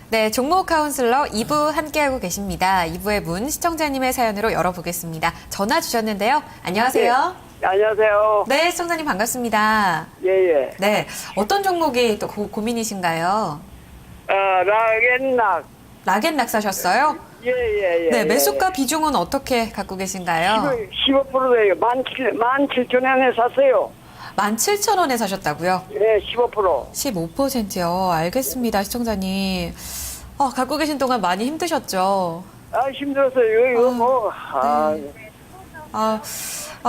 네, 종목 카운슬러 2부 함께하고 계십니다. 2부의 문 시청자님의 사연으로 열어보겠습니다. 전화 주셨는데요. 안녕하세요. 네, 안녕하세요. 네, 시청자님 반갑습니다. 예. 네, 어떤 종목이 또 고민이신가요? 락앤락. 락앤락 사셨어요? 예. 네, 매수가 비중은 어떻게 갖고 계신가요? 15%예요. 17,000원에 샀어요. 17,000원에 사셨다고요? 네, 15%. 15%요. 알겠습니다, 시청자님. 갖고 계신 동안 많이 힘드셨죠? 힘들었어요. 이거 뭐,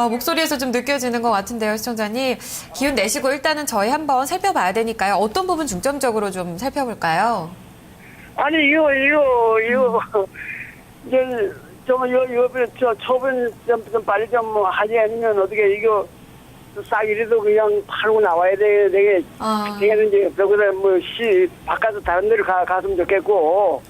목소리에서 좀 느껴지는 것 같은데요, 시청자님. 기운 내시고 일단은 저희 한번 살펴봐야 되니까요. 어떤 부분 중점적으로 좀 살펴볼까요? 아니, 이거, 처분 좀 빨리 좀 하지 않으면 어떻게, 이거, 싸기라도 그냥 팔고 나와야 되게, 되겠는지, 그거보다 바깥에 다른 데로 갔으면 좋겠고.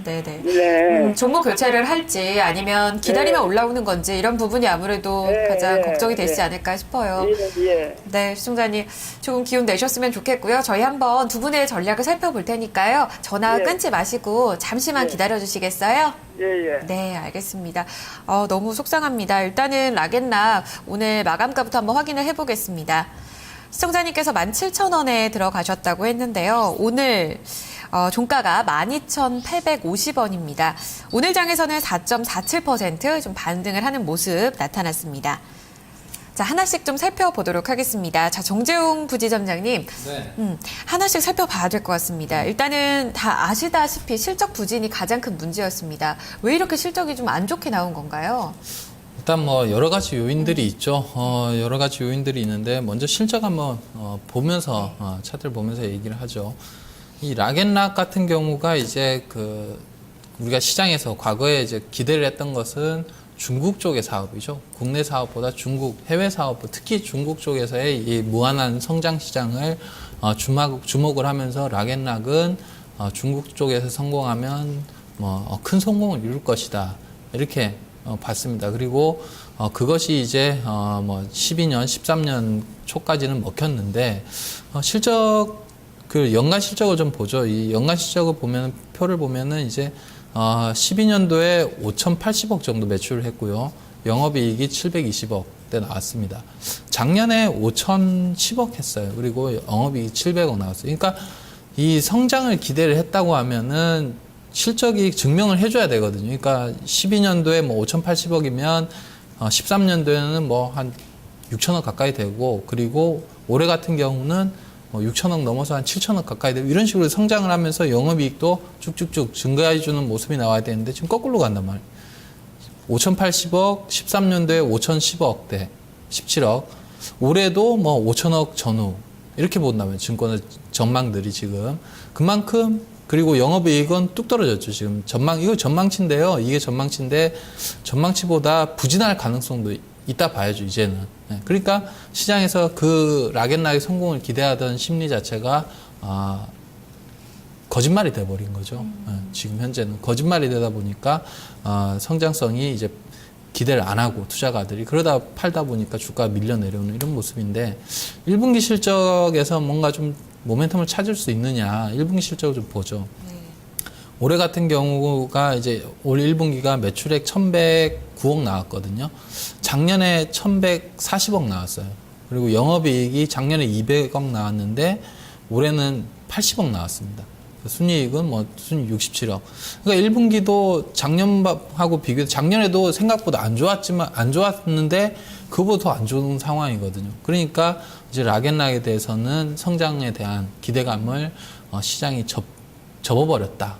네네. 네. 종목 교체를 할지 아니면 기다리면 올라오는 건지 이런 부분이 아무래도 가장 걱정이 되시지 않을까 싶어요. 예. 네, 시청자님 조금 기운 내셨으면 좋겠고요. 저희 한번 두 분의 전략을 살펴볼 테니까요. 전화 끊지 마시고 잠시만 기다려 주시겠어요? 예. 네, 알겠습니다. 너무 속상합니다. 일단은 락앤락 오늘 마감가부터 한번 확인을 해보겠습니다. 시청자님께서 17,000원에 들어가셨다고 했는데요. 오늘 종가가 12,850원입니다. 오늘 장에서는 4.47% 좀 반등을 하는 모습 나타났습니다. 자, 하나씩 좀 살펴보도록 하겠습니다. 자, 정재웅 부지점장님. 네. 하나씩 살펴봐야 될 것 같습니다. 일단은 다 아시다시피 실적 부진이 가장 큰 문제였습니다. 왜 이렇게 실적이 좀 안 좋게 나온 건가요? 일단 뭐 여러 가지 요인들이 있죠. 여러 가지 요인들이 있는데 먼저 실적 한번 보면서 차트를 보면서 얘기를 하죠. 이 락앤락 같은 경우가 이제 우리가 시장에서 과거에 이제 기대를 했던 것은 중국 쪽의 사업이죠. 국내 사업보다 중국, 해외 사업, 특히 중국 쪽에서의 이 무한한 성장 시장을 주목을 하면서 락앤락은 중국 쪽에서 성공하면 큰 성공을 이룰 것이다. 이렇게 봤습니다. 그리고 그것이 이제 12년, 13년 초까지는 먹혔는데 연간 실적을 좀 보죠. 이 연간 실적을 표를 보면은 이제 12년도에 5,080억 정도 매출을 했고요. 영업이익이 720억대 나왔습니다. 작년에 5,010억 했어요. 그리고 영업이익이 700억 나왔어요. 그러니까 이 성장을 기대를 했다고 하면은 실적이 증명을 해줘야 되거든요. 그러니까 12년도에 5,080억이면 13년도에는 한 6천억 가까이 되고, 그리고 올해 같은 경우는 6천억 넘어서 한 7천억 가까이 되고, 이런 식으로 성장을 하면서 영업이익도 쭉쭉쭉 증가해주는 모습이 나와야 되는데 지금 거꾸로 간단 말이에요. 5,080억, 13년도에 5,010억대, 17억. 올해도 5천억 전후. 이렇게 본다면 증권의 전망들이 지금 그만큼, 그리고 영업이익은 뚝 떨어졌죠. 지금 이거 전망치인데요. 이게 전망치인데 전망치보다 부진할 가능성도 있다 봐야죠, 이제는. 네. 그러니까 시장에서 그 락앤락의 성공을 기대하던 심리 자체가 거짓말이 돼버린 거죠. 네. 지금 현재는 거짓말이 되다 보니까 성장성이 이제 기대를 안 하고 투자가들이 그러다 팔다 보니까 주가가 밀려 내려오는 이런 모습인데, 1분기 실적에서 뭔가 좀 모멘텀을 찾을 수 있느냐, 1분기 실적을 좀 보죠. 올해 같은 경우가 이제 올 1분기가 매출액 1,109억 나왔거든요. 작년에 1,140억 나왔어요. 그리고 영업이익이 작년에 200억 나왔는데 올해는 80억 나왔습니다. 순이익은 순이익 67억. 그러니까 1분기도 작년하고 비교해서 작년에도 생각보다 안 좋았는데 그거보다 더 안 좋은 상황이거든요. 그러니까 이제 락앤락에 대해서는 성장에 대한 기대감을 시장이 접어버렸다.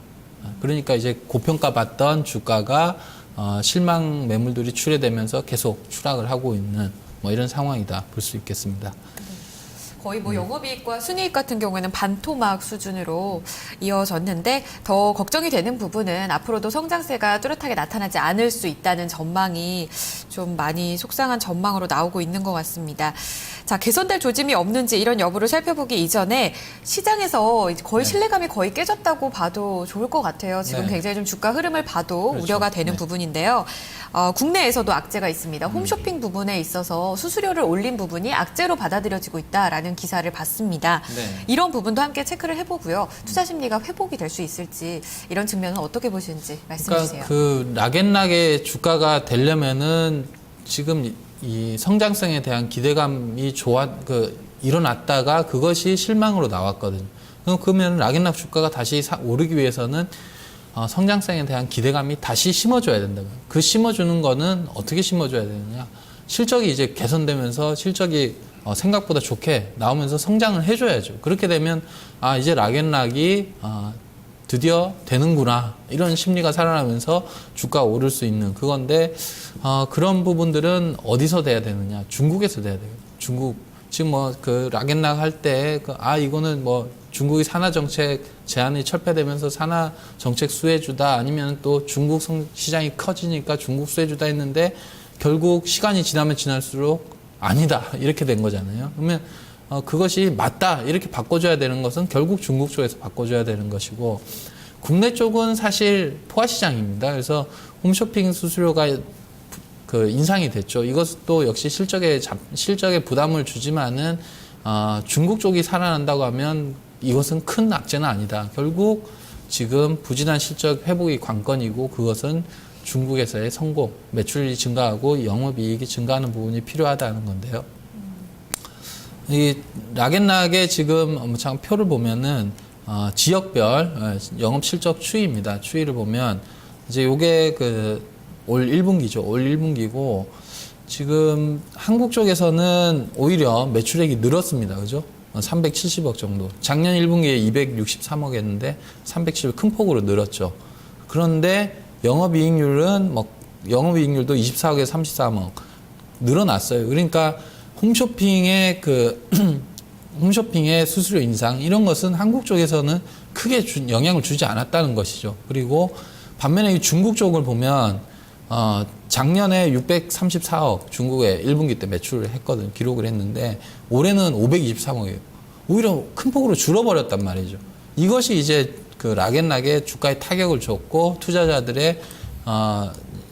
그러니까 이제 고평가 받던 주가가 실망 매물들이 출회되면서 계속 추락을 하고 있는 이런 상황이다 볼 수 있겠습니다. 거의 영업이익과 순이익 같은 경우에는 반토막 수준으로 이어졌는데, 더 걱정이 되는 부분은 앞으로도 성장세가 뚜렷하게 나타나지 않을 수 있다는 전망이 좀 많이 속상한 전망으로 나오고 있는 것 같습니다. 자, 개선될 조짐이 없는지 이런 여부를 살펴보기 이전에 시장에서 거의 신뢰감이 거의 깨졌다고 봐도 좋을 것 같아요. 지금 굉장히 좀 주가 흐름을 봐도 그렇죠. 우려가 되는 부분인데요. 국내에서도 악재가 있습니다. 홈쇼핑 부분에 있어서 수수료를 올린 부분이 악재로 받아들여지고 있다라는 듯한 기사를 봤습니다. 네. 이런 부분도 함께 체크를 해보고요. 투자 심리가 회복이 될 수 있을지 이런 측면은 어떻게 보시는지 말씀해 주세요. 그러니까 그 락앤락의 주가가 되려면은 지금 이 성장성에 대한 기대감이 일어났다가 그것이 실망으로 나왔거든요. 그러면 락앤락 주가가 다시 오르기 위해서는 성장성에 대한 기대감이 다시 심어줘야 된다. 그 심어주는 거는 어떻게 심어줘야 되느냐? 실적이 이제 개선되면서 실적이 생각보다 좋게 나오면서 성장을 해줘야죠. 그렇게 되면 이제 락앤락이 드디어 되는구나 이런 심리가 살아나면서 주가가 오를 수 있는 그건데 그런 부분들은 어디서 돼야 되느냐? 중국에서 돼야 돼요. 중국 지금 그 락앤락 할 때 이거는 중국이 산화 정책 제한이 철폐되면서 산화 정책 수혜주다 아니면 또 중국 시장이 커지니까 중국 수혜주다 했는데 결국 시간이 지나면 지날수록 아니다 이렇게 된 거잖아요. 그러면 그것이 맞다 이렇게 바꿔줘야 되는 것은 결국 중국 쪽에서 바꿔줘야 되는 것이고 국내 쪽은 사실 포화 시장입니다. 그래서 홈쇼핑 수수료가 인상이 됐죠. 이것도 역시 실적에 부담을 주지만은 중국 쪽이 살아난다고 하면 이것은 큰 악재는 아니다. 결국 지금 부진한 실적 회복이 관건이고 그것은 중국에서의 성공, 매출이 증가하고 영업이익이 증가하는 부분이 필요하다는 건데요. 이 락앤락의 지금 표를 보면은 지역별 영업 실적 추이입니다. 추이를 보면 이제 요게 올 1분기죠. 올 1분기고 지금 한국 쪽에서는 오히려 매출액이 늘었습니다. 그죠? 370억 정도. 작년 1분기에 263억이었는데 370억 큰 폭으로 늘었죠. 그런데 영업이익률도 24억에서 33억 늘어났어요. 그러니까 홈쇼핑의 홈쇼핑의 수수료 인상 이런 것은 한국 쪽에서는 크게 영향을 주지 않았다는 것이죠. 그리고 반면에 중국 쪽을 보면 작년에 634억 중국에 1분기 때 매출을 했거든 기록을 했는데 올해는 523억이에요. 오히려 큰 폭으로 줄어버렸단 말이죠. 이것이 이제 그 락앤락의 주가에 타격을 줬고 투자자들의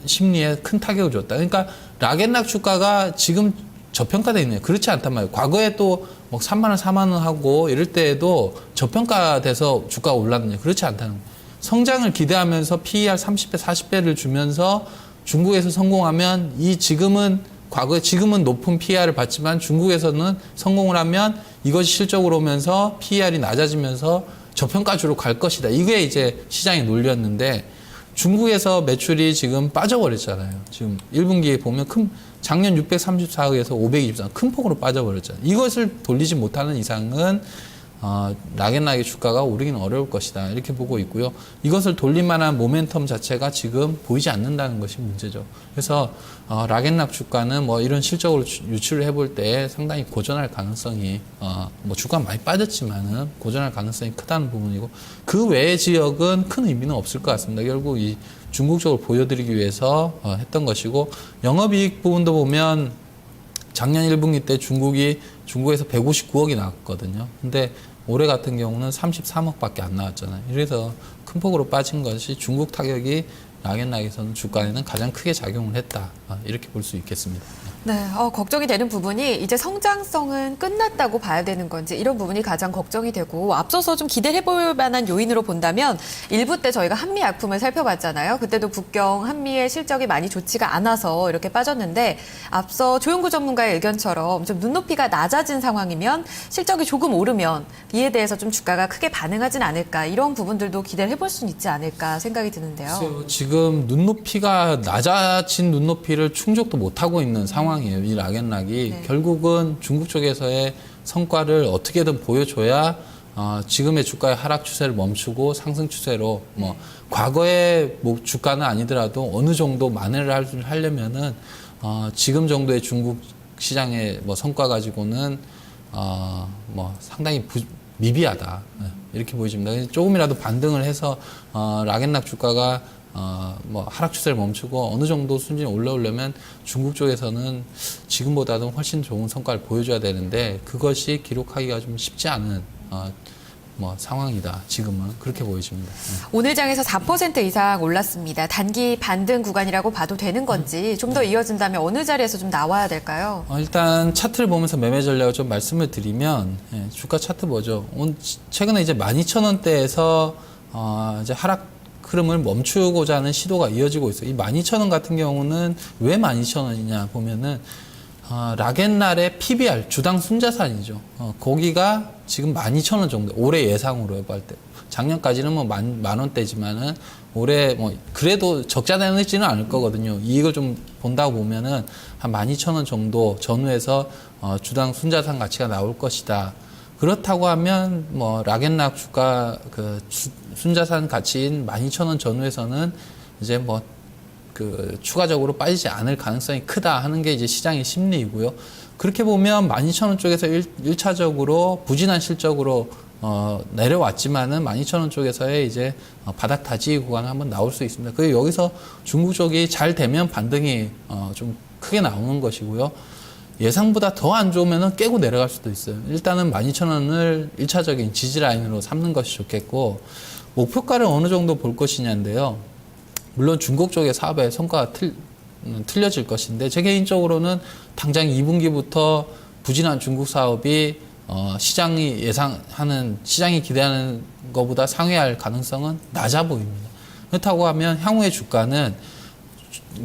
심리에 큰 타격을 줬다. 그러니까 락앤락 주가가 지금 저평가되어 있네요. 그렇지 않단 말이에요. 과거에 또 3만 원, 4만 원 하고 이럴 때에도 저평가돼서 주가가 올랐느냐. 그렇지 않다는 거예요. 성장을 기대하면서 PER 30배, 40배를 주면서 중국에서 성공하면 지금은 높은 PER을 받지만 중국에서는 성공을 하면 이것이 실적으로 오면서 PER이 낮아지면서 저평가주로 갈 것이다. 이게 이제 시장의 논리였는데 중국에서 매출이 지금 빠져버렸잖아요. 지금 1분기에 보면 작년 634억에서 524억 큰 폭으로 빠져버렸잖아요. 이것을 돌리지 못하는 이상은 락앤락의 주가가 오르기는 어려울 것이다. 이렇게 보고 있고요. 이것을 돌릴 만한 모멘텀 자체가 지금 보이지 않는다는 것이 문제죠. 그래서 락앤락 주가는 이런 실적으로 유출을 해볼 때 상당히 고전할 가능성이 주가가 많이 빠졌지만은 고전할 가능성이 크다는 부분이고 그 외의 지역은 큰 의미는 없을 것 같습니다. 결국 이 중국 쪽을 보여드리기 위해서 했던 것이고 영업이익 부분도 보면 작년 1분기 때 중국에서 159억이 나왔거든요. 근데 올해 같은 경우는 33억밖에 안 나왔잖아요. 그래서 큰 폭으로 빠진 것이 중국 타격이 락앤락에서는 주가에는 가장 크게 작용을 했다. 이렇게 볼 수 있겠습니다. 네, 걱정이 되는 부분이 이제 성장성은 끝났다고 봐야 되는 건지 이런 부분이 가장 걱정이 되고 앞서서 좀 기대를 해볼 만한 요인으로 본다면 일부 때 저희가 한미 약품을 살펴봤잖아요. 그때도 북경 한미의 실적이 많이 좋지가 않아서 이렇게 빠졌는데 앞서 조용구 전문가의 의견처럼 좀 눈높이가 낮아진 상황이면 실적이 조금 오르면 이에 대해서 좀 주가가 크게 반응하진 않을까 이런 부분들도 기대를 해볼 수는 있지 않을까 생각이 드는데요. 글쎄요, 지금 낮아진 눈높이를 충족도 못하고 있는 상황이에요. 이 락앤락이 네. 결국은 중국 쪽에서의 성과를 어떻게든 보여줘야 지금의 주가의 하락 추세를 멈추고 상승 추세로 과거의 주가는 아니더라도 어느 정도 만회를 하려면은 지금 정도의 중국 시장의 성과 가지고는 상당히 미비하다 이렇게 보여집니다. 조금이라도 반등을 해서 락앤락 주가가 하락 추세를 멈추고 어느 정도 수준이 올라오려면 중국 쪽에서는 지금보다도 훨씬 좋은 성과를 보여줘야 되는데 그것이 기록하기가 좀 쉽지 않은 뭐 상황이다. 지금은 그렇게 보여집니다. 오늘 장에서 4% 이상 올랐습니다. 단기 반등 구간이라고 봐도 되는 건지 좀 더 이어진다면 어느 자리에서 좀 나와야 될까요? 일단 차트를 보면서 매매 전략을 좀 말씀을 드리면 주가 차트 보죠. 최근에 이제 12,000원대에서 이제 하락 흐름을 멈추고자 하는 시도가 이어지고 있어요. 이 12,000원 같은 경우는 왜 12,000원이냐 보면은 락앤날의 PBR 주당 순자산이죠. 거기가 지금 12,000원 정도. 올해 예상으로 해볼 때. 작년까지는 뭐 만 원대지만은 올해 뭐 그래도 적자 내지는 않을 거거든요. 이익을 좀 본다고 보면은 한 12,000원 정도 전후에서 주당 순자산 가치가 나올 것이다. 그렇다고 하면 뭐 락앤락 주가 그 순자산 가치인 12,000원 전후에서는 이제 뭐 그 추가적으로 빠지지 않을 가능성이 크다 하는 게 이제 시장의 심리이고요. 그렇게 보면 12,000원 쪽에서 1차적으로 부진한 실적으로 내려왔지만은 12,000원 쪽에서의 이제 바닥 다지기 구간 한번 나올 수 있습니다. 그리고 여기서 중국 쪽이 잘 되면 반등이 좀 크게 나오는 것이고요. 예상보다 더 안 좋으면 깨고 내려갈 수도 있어요. 일단은 12,000원을 1차적인 지지라인으로 삼는 것이 좋겠고, 목표가를 어느 정도 볼 것이냐인데요. 물론 중국 쪽의 사업의 성과가 틀려질 것인데, 제 개인적으로는 당장 2분기부터 부진한 중국 사업이 시장이 기대하는 것보다 상회할 가능성은 낮아 보입니다. 그렇다고 하면 향후의 주가는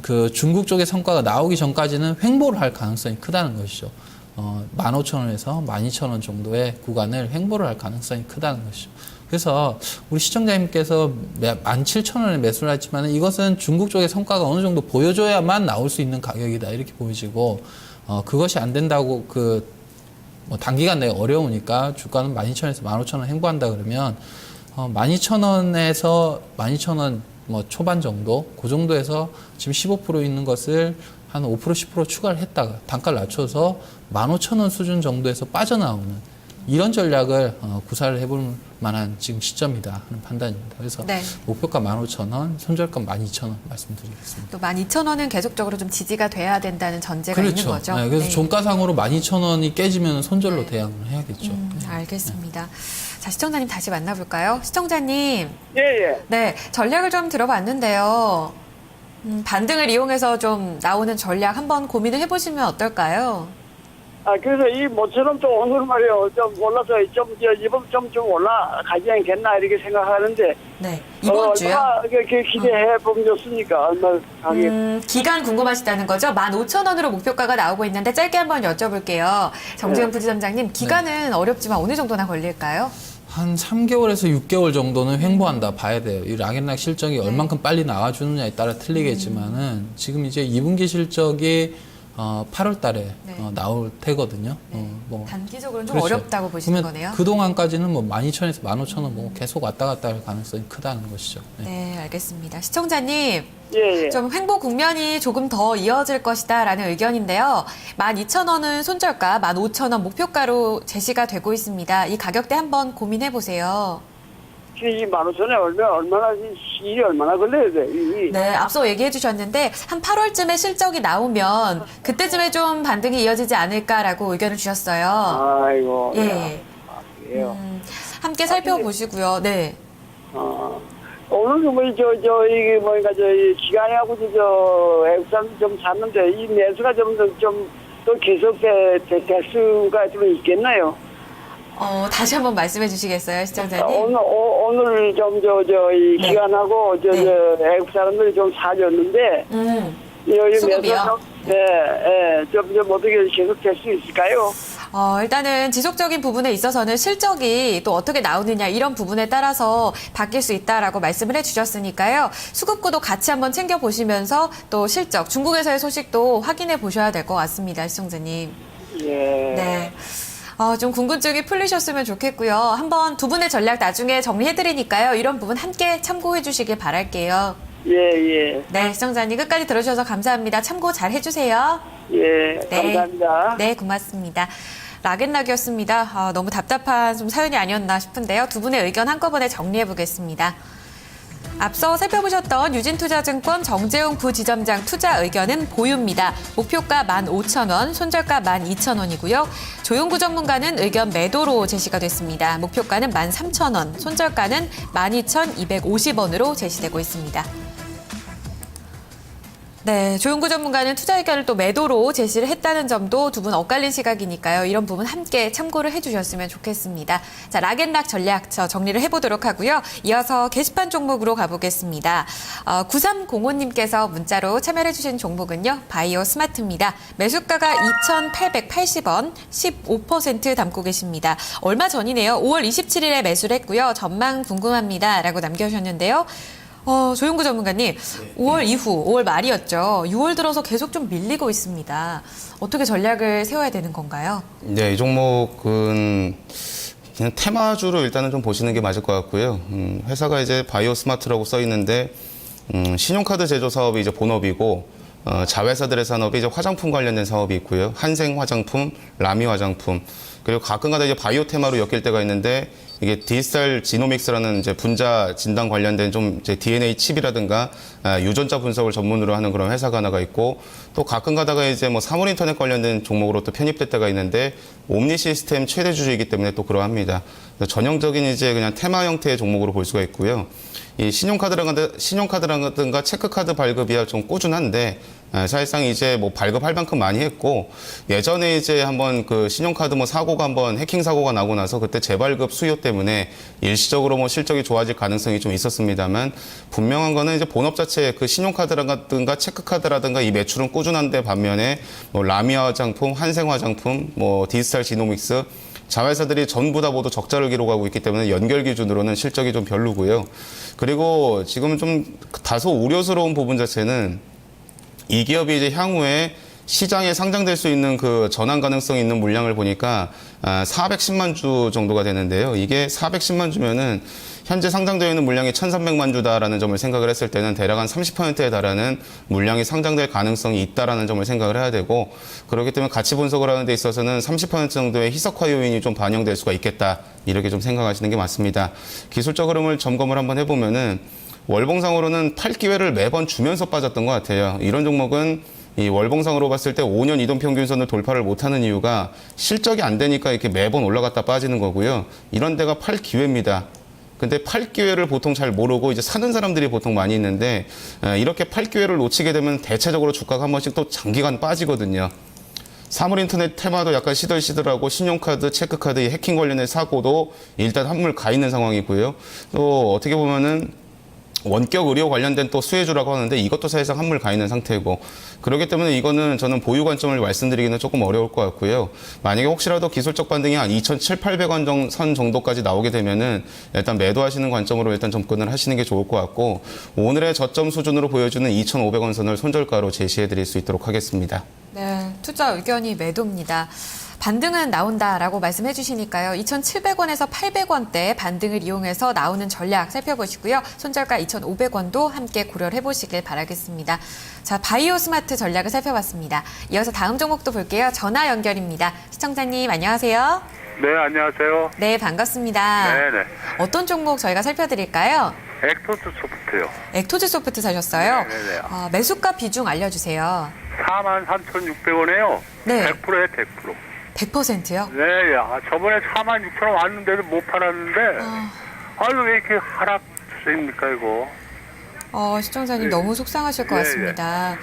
그 중국 쪽의 성과가 나오기 전까지는 횡보를 할 가능성이 크다는 것이죠. 15,000원에서 12,000원 정도의 구간을 횡보를 할 가능성이 크다는 것이죠. 그래서 우리 시청자님께서 17,000원에 매수를 했지만 이것은 중국 쪽의 성과가 어느 정도 보여줘야만 나올 수 있는 가격이다 이렇게 보여지고, 그것이 안 된다고 뭐 단기간 내에 어려우니까 주가는 12,000원에서 15,000원 행보한다 그러면 12,000원에서 12,000원 뭐 초반 정도, 그 정도에서 지금 15% 있는 것을 한 5%, 10% 추가를 했다가 단가를 낮춰서 15,000원 수준 정도에서 빠져나오는 이런 전략을 구사를 해볼 만한 지금 시점이다 하는 판단입니다. 그래서 네. 목표가 15,000원, 손절가 12,000원 말씀드리겠습니다. 또 12,000원은 계속적으로 좀 지지가 돼야 된다는 전제가 그렇죠. 있는 거죠. 네, 그래서 네. 종가상으로 12,000원이 깨지면 손절로 대응을 해야겠죠. 알겠습니다. 자, 시청자님 다시 만나볼까요? 시청자님. 예. 네, 전략을 좀 들어봤는데요. 반등을 이용해서 좀 나오는 전략 한번 고민을 해보시면 어떨까요? 그래서 이 모처럼 또 오늘 말이요, 좀 올라서 이번 좀 올라가지 않겠나, 이렇게 생각하는데. 네, 이번 주요? 그렇게 기대해 보면 좋습니까? 얼마 가게. 기간 궁금하시다는 거죠? 15,000원으로 목표가가 나오고 있는데 짧게 한번 여쭤볼게요. 정재훈 부지점장님, 기간은 어렵지만 어느 정도나 걸릴까요? 한 3개월에서 6개월 정도는 횡보한다 봐야 돼요. 이 락앤락 실적이 얼만큼 빨리 나와주느냐에 따라 틀리겠지만은 지금 이제 2분기 실적이 8월 달에 나올 테거든요. 뭐 단기적으로는 좀 그렇죠. 어렵다고 보시는 그러면 거네요. 그동안까지는 뭐 12,000원에서 15,000원 뭐 계속 왔다 갔다 할 가능성이 크다는 것이죠. 네, 알겠습니다. 시청자님, 예. 좀 횡보 국면이 조금 더 이어질 것이다라는 의견인데요. 12,000원은 손절가, 15,000원 목표가로 제시가 되고 있습니다. 이 가격대 한번 고민해 보세요. 이 15,000원에 얼마나, 일이 얼마나 걸려야 돼, 네, 앞서 얘기해 주셨는데 한 8월쯤에 실적이 나오면 그때쯤에 좀 반등이 이어지지 않을까라고 의견을 주셨어요. 아이고. 예. 그래요. 함께 살펴보시고요. 네. 오늘 이게 뭐니까 기간하고 애국산 좀 샀는데 이 매수가 좀 더 계속될 수가 좀 있겠나요? 다시 한번 말씀해 주시겠어요, 시청자님? 오늘 이 기간하고 애국 사람들이 좀 사줬는데 수급이요? 좀 어떻게 계속될 수 있을까요? 일단은 지속적인 부분에 있어서는 실적이 또 어떻게 나오느냐 이런 부분에 따라서 바뀔 수 있다라고 말씀을 해주셨으니까요. 수급구도 같이 한번 챙겨보시면서 또 실적, 중국에서의 소식도 확인해 보셔야 될 것 같습니다, 시청자님. 예. 네. 좀 궁금증이 풀리셨으면 좋겠고요. 한번 두 분의 전략 나중에 정리해드리니까요. 이런 부분 함께 참고해 주시길 바랄게요. 예. 네, 시청자님 끝까지 들어주셔서 감사합니다. 참고 잘 해주세요. 예, 네. 감사합니다. 네, 고맙습니다. 락앤락이었습니다. 너무 답답한 좀 사연이 아니었나 싶은데요. 두 분의 의견 한꺼번에 정리해 보겠습니다. 앞서 살펴보셨던 유진투자증권 정재웅 부지점장 투자 의견은 보유입니다. 목표가 15,000원, 손절가 12,000원이고요. 조용구 전문가는 의견 매도로 제시가 됐습니다. 목표가는 13,000원, 손절가는 12,250원으로 제시되고 있습니다. 네, 조용구 전문가는 투자 의견을 또 매도로 제시를 했다는 점도 두 분 엇갈린 시각이니까요. 이런 부분 함께 참고를 해주셨으면 좋겠습니다. 자, 락앤락 전략 정리를 해보도록 하고요. 이어서 게시판 종목으로 가보겠습니다. 9305님께서 문자로 참여를 해주신 종목은요. 바이오 스마트입니다. 매수가가 2,880원, 15% 담고 계십니다. 얼마 전이네요. 5월 27일에 매수를 했고요. 전망 궁금합니다. 라고 남겨주셨는데요. 조용구 전문가님, 5월 이후, 5월 말이었죠. 6월 들어서 계속 좀 밀리고 있습니다. 어떻게 전략을 세워야 되는 건가요? 네, 이 종목은 그냥 테마주로 일단은 좀 보시는 게 맞을 것 같고요. 회사가 이제 바이오 스마트라고 써 있는데, 신용카드 제조 사업이 이제 본업이고, 자회사들의 산업이 이제 화장품 관련된 사업이 있고요. 한생 화장품, 라미 화장품, 그리고 가끔가다 이제 바이오 테마로 엮일 때가 있는데, 이게 디지털 지노믹스라는 이제 분자 진단 관련된 좀 이제 DNA 칩이라든가 유전자 분석을 전문으로 하는 그런 회사가 하나가 있고, 또 가끔 가다가 이제 뭐 사물 인터넷 관련된 종목으로 또 편입될 때가 있는데, 옴니 시스템 최대 주주이기 때문에 또 그러합니다. 전형적인 이제 그냥 테마 형태의 종목으로 볼 수가 있고요. 이 신용카드라든가 체크카드 발급이야 좀 꾸준한데, 사실상 이제 뭐 발급할 만큼 많이 했고, 예전에 이제 한번 그 신용카드 뭐 사고가 한번 해킹 사고가 나고 나서 그때 재발급 수요 때문에 일시적으로 뭐 실적이 좋아질 가능성이 좀 있었습니다만, 분명한 거는 이제 본업 자체 그 신용카드라든가 체크카드라든가 이 매출은 꾸준한데, 반면에 뭐 라미 화장품, 한생 화장품, 뭐 디지털 지노믹스, 자회사들이 전부 다 모두 적자를 기록하고 있기 때문에 연결 기준으로는 실적이 좀 별로고요. 그리고 지금 좀 다소 우려스러운 부분 자체는 이 기업이 이제 향후에 시장에 상장될 수 있는 그 전환 가능성이 있는 물량을 보니까 410만 주 정도가 되는데요. 이게 410만 주면은 현재 상장되어 있는 물량이 1,300만 주다라는 점을 생각을 했을 때는 대략 한 30%에 달하는 물량이 상장될 가능성이 있다라는 점을 생각을 해야 되고, 그렇기 때문에 가치 분석을 하는 데 있어서는 30% 정도의 희석화 요인이 좀 반영될 수가 있겠다, 이렇게 좀 생각하시는 게 맞습니다. 기술적 흐름을 점검을 한번 해보면은 월봉상으로는 팔 기회를 매번 주면서 빠졌던 것 같아요. 이런 종목은 이 월봉상으로 봤을 때 5년 이동평균선을 돌파를 못하는 이유가 실적이 안 되니까 이렇게 매번 올라갔다 빠지는 거고요. 이런 데가 팔 기회입니다. 근데 팔 기회를 보통 잘 모르고 이제 사는 사람들이 보통 많이 있는데, 이렇게 팔 기회를 놓치게 되면 대체적으로 주가가 한 번씩 또 장기간 빠지거든요. 사물 인터넷 테마도 약간 시들시들하고, 신용카드, 체크카드, 이 해킹 관련된 사고도 일단 한물 가 있는 상황이고요. 또 어떻게 보면은 원격 의료 관련된 또 수혜주라고 하는데, 이것도 사실상 한물 가 있는 상태고, 그렇기 때문에 이거는 저는 보유 관점을 말씀드리기는 조금 어려울 것 같고요. 만약에 혹시라도 기술적 반등이 한 2,700~800원 선 정도까지 나오게 되면은 일단 매도하시는 관점으로 일단 접근을 하시는 게 좋을 것 같고, 오늘의 저점 수준으로 보여주는 2,500원 선을 손절가로 제시해 드릴 수 있도록 하겠습니다. 네, 투자 의견이 매도입니다. 반등은 나온다라고 말씀해 주시니까요. 2,700원에서 800원대 반등을 이용해서 나오는 전략 살펴보시고요. 손절가 2,500원도 함께 고려를 해보시길 바라겠습니다. 자, 바이오 스마트 전략을 살펴봤습니다. 이어서 다음 종목도 볼게요. 전화 연결입니다. 시청자님 안녕하세요. 네, 안녕하세요. 네, 반갑습니다. 네네. 어떤 종목 저희가 살펴드릴까요? 엑토스 소프트요. 엑토즈 소프트 사셨어요? 네네네. 매수가 비중 알려주세요. 43,600원에요. 네. 100%에 100%. 100%요? 네, 저번에 46,000원 왔는데도 못 팔았는데, 아유, 왜 이렇게 하락 추세입니까, 이거? 시청자님 네. 너무 속상하실 것 네, 같습니다.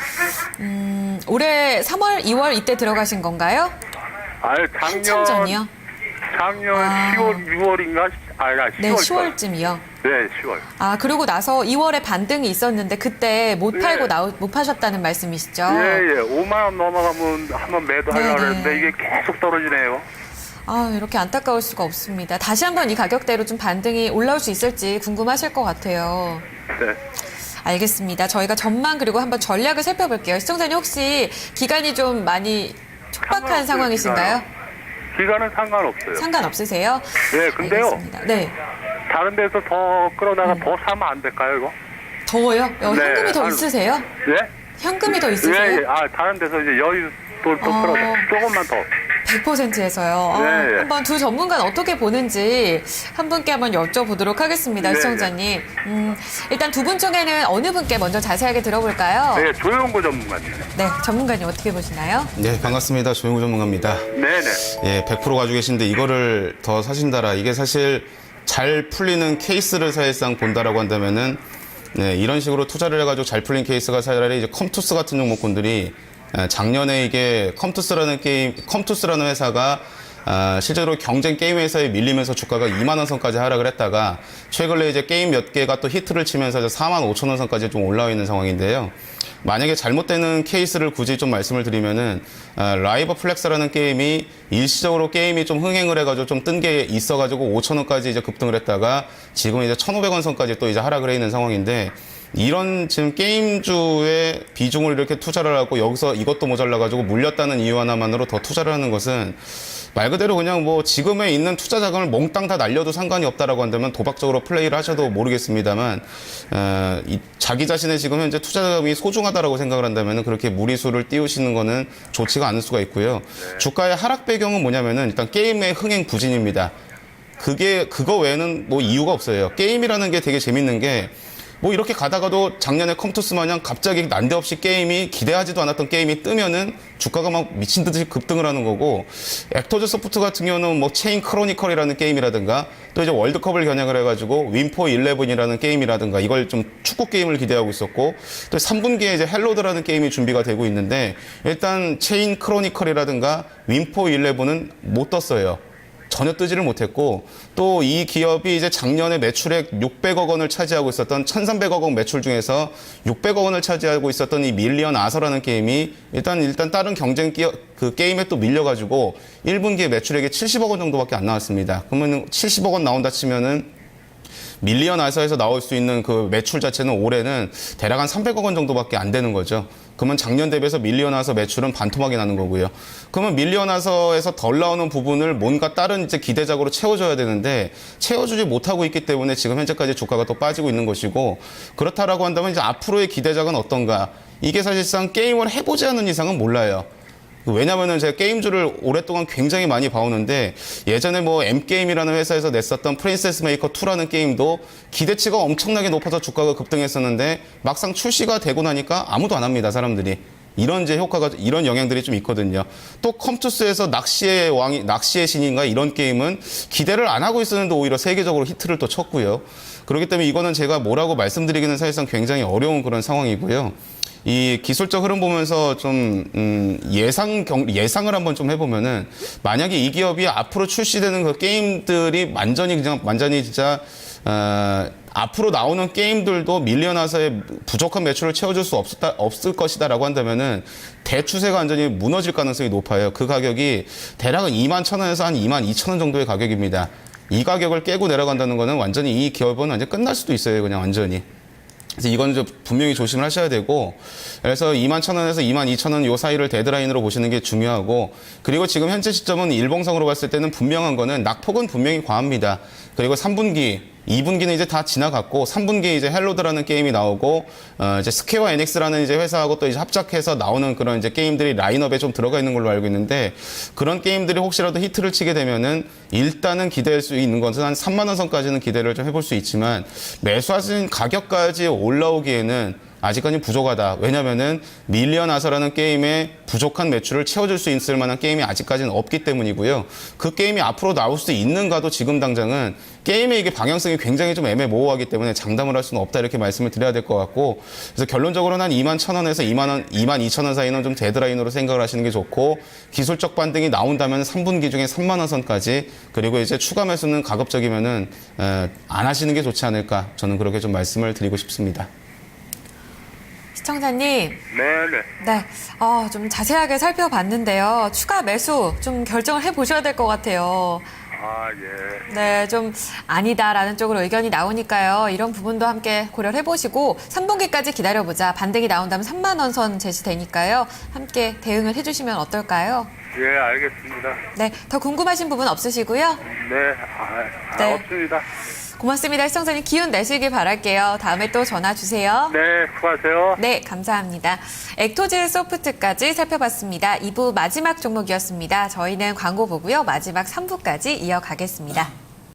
올해 3월, 2월 이때 들어가신 건가요? 아유, 한참 전이요? 작년 10월, 6월인가? 아니라 10월. 네, 10월쯤이요. 네, 10월. 그러고 나서 2월에 반등이 있었는데 그때 못 팔고 못 파셨다는 말씀이시죠? 예. 5만원 넘어가면 한번 매도하려고 네네. 했는데 이게 계속 떨어지네요. 이렇게 안타까울 수가 없습니다. 다시 한번 이 가격대로 좀 반등이 올라올 수 있을지 궁금하실 것 같아요. 네. 알겠습니다. 저희가 전망 그리고 한번 전략을 살펴볼게요. 시청자님 혹시 기간이 좀 많이 촉박한 상관없어요, 상황이신가요? 기간은 상관없어요. 상관없으세요? 네, 근데요. 알겠습니다. 네. 다른 데서 더 끌어다가 더 사면 안 될까요, 이거? 더워요? 현금이 더 아유. 있으세요? 예? 현금이 더 있으세요? 예. 다른 데서 이제 여유 또 끌어다 조금만 더. 100%에서요. 네. 한번 두 전문가는 어떻게 보는지 한 분께 한번 여쭤보도록 하겠습니다. 네, 시청자님. 일단 두 분 중에는 어느 분께 먼저 자세하게 들어볼까요? 네, 조영구 전문가님. 네, 전문가님 어떻게 보시나요? 네, 반갑습니다. 조용구 전문가입니다. 네네. 예, 100% 가지고 계신데 이거를 더 사신다라. 이게 사실 잘 풀리는 케이스를 사실상 본다라고 한다면은 네, 이런 식으로 투자를 해가지고 잘 풀린 케이스가 차라리 이제 컴투스 같은 종목군들이 작년에 이게 컴투스라는 회사가 실제로 경쟁 게임 회사에 밀리면서 주가가 2만 원 선까지 하락을 했다가 최근에 이제 게임 몇 개가 또 히트를 치면서 이제 4만 5천 원 선까지 좀 올라와 있는 상황인데요. 만약에 잘못되는 케이스를 굳이 좀 말씀을 드리면은 라이버 플렉스라는 게임이 일시적으로 게임이 좀 흥행을 해가지고 좀 뜬 게 있어가지고 5천 원까지 이제 급등을 했다가 지금 이제 1,500원 선까지 또 이제 하락을 해 있는 상황인데. 이런 지금 게임주의 비중을 이렇게 투자를 하고 여기서 이것도 모자라가지고 물렸다는 이유 하나만으로 더 투자를 하는 것은 말 그대로 그냥 뭐 지금에 있는 투자 자금을 몽땅 다 날려도 상관이 없다라고 한다면 도박적으로 플레이를 하셔도 모르겠습니다만 자기 자신의 지금 현재 투자 자금이 소중하다라고 생각을 한다면 그렇게 무리수를 띄우시는 거는 좋지가 않을 수가 있고요. 주가의 하락 배경은 뭐냐면은 일단 게임의 흥행 부진입니다. 그거 외에는 뭐 이유가 없어요. 게임이라는 게 되게 재밌는 게 뭐 이렇게 가다가도 작년에 컴투스 마냥 갑자기 난데없이 게임이 기대하지도 않았던 게임이 뜨면은 주가가 막 미친 듯이 급등을 하는 거고 액터즈 소프트 같은 경우는 뭐 체인 크로니컬이라는 게임이라든가 또 이제 월드컵을 겨냥을 해가지고 윈포 11이라는 게임이라든가 이걸 좀 축구 게임을 기대하고 있었고 또 3분기에 이제 헬로드라는 게임이 준비가 되고 있는데 일단 체인 크로니컬이라든가 윈포 11은 못 떴어요. 전혀 뜨지를 못했고 또 이 기업이 이제 작년에 매출액 600억 원을 차지하고 있었던 1,300억 원 매출 중에서 600억 원을 차지하고 있었던 이 밀리언 아서라는 게임이 일단 다른 경쟁 기업 그 게임에 또 밀려가지고 1분기에 매출액이 70억 원 정도밖에 안 나왔습니다. 그러면 70억 원 나온다 치면은 밀리언 아서에서 나올 수 있는 그 매출 자체는 올해는 대략 한 300억 원 정도밖에 안 되는 거죠. 그러면 작년 대비해서 밀리언 아서 매출은 반토막이 나는 거고요. 그러면 밀리언 아서에서 덜 나오는 부분을 뭔가 다른 이제 기대작으로 채워줘야 되는데 채워주지 못하고 있기 때문에 지금 현재까지 주가가 또 빠지고 있는 것이고 그렇다라고 한다면 이제 앞으로의 기대작은 어떤가? 이게 사실상 게임을 해보지 않는 이상은 몰라요. 왜냐면은 제가 게임주를 오랫동안 굉장히 많이 봐오는데 예전에 뭐 M게임이라는 회사에서 냈었던 프린세스 메이커 2라는 게임도 기대치가 엄청나게 높아서 주가가 급등했었는데 막상 출시가 되고 나니까 아무도 안 합니다, 사람들이. 이런 이제 효과가, 이런 영향들이 좀 있거든요. 또 컴투스에서 낚시의 신인가 이런 게임은 기대를 안 하고 있었는데 오히려 세계적으로 히트를 또 쳤고요. 그렇기 때문에 이거는 제가 뭐라고 말씀드리기는 사실상 굉장히 어려운 그런 상황이고요. 이 기술적 흐름 보면서 좀 예상을 한번 좀 해보면은 만약에 이 기업이 앞으로 출시되는 그 게임들이 완전히 진짜 앞으로 나오는 게임들도 밀리언 아서의 부족한 매출을 채워줄 수 없을 것이다라고 한다면은 대추세가 완전히 무너질 가능성이 높아요. 그 가격이 대략은 21,000원에서 한 22,000원 정도의 가격입니다. 이 가격을 깨고 내려간다는 거는 완전히 이 기업은 완전 끝날 수도 있어요. 그냥 완전히. 그래서 이건 좀 분명히 조심을 하셔야 되고 그래서 21,000원에서 22,000원 요 사이를 데드라인으로 보시는 게 중요하고 그리고 지금 현재 시점은 일봉상으로 봤을 때는 분명한 거는 낙폭은 분명히 과합니다. 그리고 3분기 2분기는 이제 다 지나갔고 3분기에 이제 헬로드라는 게임이 나오고 이제 스퀘어 엔엑스라는 이제 회사하고 또 이제 합작해서 나오는 그런 이제 게임들이 라인업에 좀 들어가 있는 걸로 알고 있는데 그런 게임들이 혹시라도 히트를 치게 되면은 일단은 기대할 수 있는 것은 한 3만 원 선까지는 기대를 좀 해볼 수 있지만 매수하신 가격까지 올라오기에는 아직까지 부족하다. 왜냐면은 밀리언 아서라는 게임의 부족한 매출을 채워줄 수 있을 만한 게임이 아직까지는 없기 때문이고요. 그 게임이 앞으로 나올 수 있는가도 지금 당장은 게임의 이게 방향성이 굉장히 좀 애매모호하기 때문에 장담을 할 수는 없다 이렇게 말씀을 드려야 될 것 같고 그래서 결론적으로는 한 21,000원에서 22,000원 사이는 좀 데드라인으로 생각을 하시는 게 좋고 기술적 반등이 나온다면 3분기 중에 3만 원 선까지 그리고 이제 추가 매수는 가급적이면은 안 하시는 게 좋지 않을까 저는 그렇게 좀 말씀을 드리고 싶습니다. 시청자님. 네네. 네. 좀 자세하게 살펴봤는데요. 추가 매수 좀 결정을 해보셔야 될 것 같아요. 아, 예. 네, 좀 아니다라는 쪽으로 의견이 나오니까요. 이런 부분도 함께 고려를 해보시고 3분기까지 기다려보자. 반등이 나온다면 3만 원 선 제시되니까요. 함께 대응을 해주시면 어떨까요? 예, 알겠습니다. 네, 더 궁금하신 부분 없으시고요? 네, 네. 없습니다. 고맙습니다. 시청자님 기운 내시길 바랄게요. 다음에 또 전화 주세요. 네, 수고하세요. 네, 감사합니다. 액토즈 소프트까지 살펴봤습니다. 2부 마지막 종목이었습니다. 저희는 광고 보고요. 마지막 3부까지 이어가겠습니다.